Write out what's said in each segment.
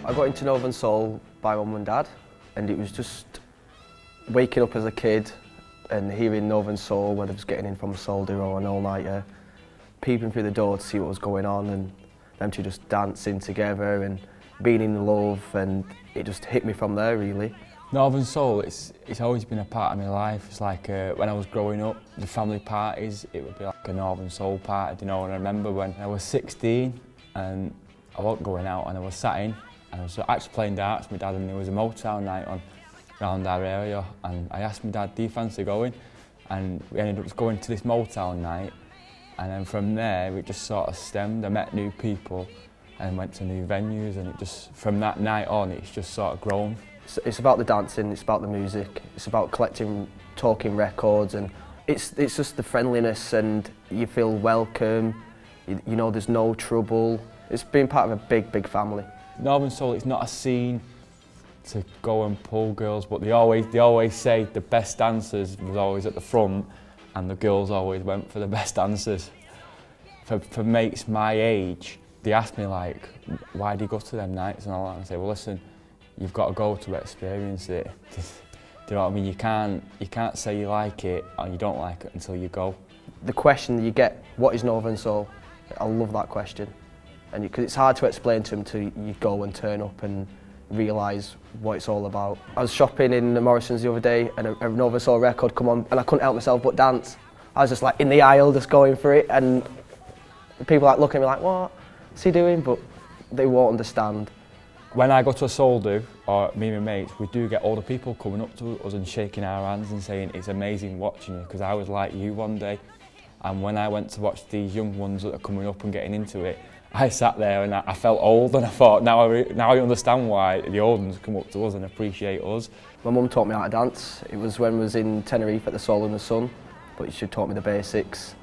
I got into Northern Soul by mum and dad, and it was just waking up as a kid and hearing Northern Soul, whether it was getting in from a soul do or an all-nighter, peeping through the door to see what was going on, and them two just dancing together and being in love, and it just hit me from there really. Northern Soul, it's always been a part of my life. It's like when I was growing up, the family parties, it would be like a Northern Soul party, you know, and I remember when I was 16 and I wasn't going out and I was sat in and I was actually playing darts with my dad, and there was a Motown night on around our area, and I asked my dad, do you fancy going? And we ended up going to this Motown night, and then from there it just sort of stemmed. I met new people and went to new venues, and it just, from that night on, it's just sort of grown. It's about the dancing, it's about the music, it's about collecting, talking records, and it's just the friendliness, and you feel welcome, you know there's no trouble. It's being part of a big family. Northern Soul, it's not a scene to go and pull girls, but they always say the best dancers was always at the front and the girls always went for the best dancers. For mates my age, they ask me like, why do you go to them nights and all that? And I say, well listen, you've got to go to experience it. Do you know what I mean? You can't say you like it or you don't like it until you go. The question that you get, what is Northern Soul? I love that question. And because it's hard to explain to them till you go and turn up and realise what it's all about. I was shopping in the Morrison's the other day and a Northern Soul record come on and I couldn't help myself but dance. I was just like in the aisle just going for it, and people like looking at me like, what's he doing? But they won't understand. When I go to a soul do, or me and my mates, we do get older people coming up to us and shaking our hands and saying it's amazing watching you, because I was like you one day. And when I went to watch these young ones that are coming up and getting into it, I sat there and I felt old, and I thought, now I understand why the old ones come up to us and appreciate us. My mum taught me how to dance. It was when I was in Tenerife at the Soul and the Sun, but she taught me the basics,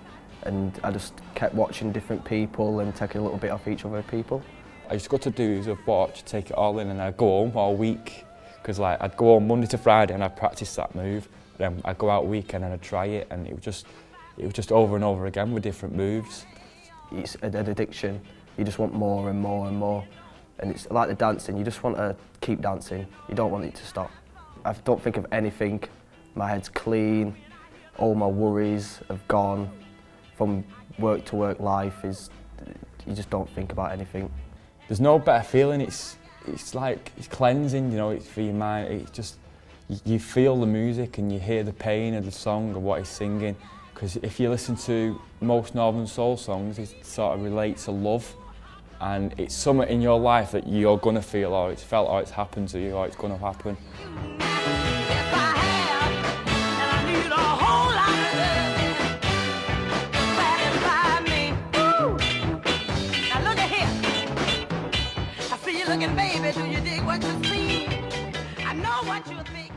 and I just kept watching different people and taking a little bit off each other people. I used to go to do's, I'd watch, take it all in, and I'd go home all week, because like I'd go home Monday to Friday and I'd practice that move. Then I'd go out weekend and I'd try it, and it was just over and over again with different moves. It's an addiction. You just want more and more and more. And it's like the dancing, you just want to keep dancing. You don't want it to stop. I don't think of anything. My head's clean. All my worries have gone. From work to work life you just don't think about anything. There's no better feeling. It's like, it's cleansing, you know, it's for your mind. It's just, you feel the music and you hear the pain of the song or what he's singing. Because if you listen to most Northern Soul songs, it sort of relates to love, and it's something in your life that you're going to feel, or it's felt, or it's happened to you, or it's going to happen. Looking, baby, do you dig what you see? I know what you think.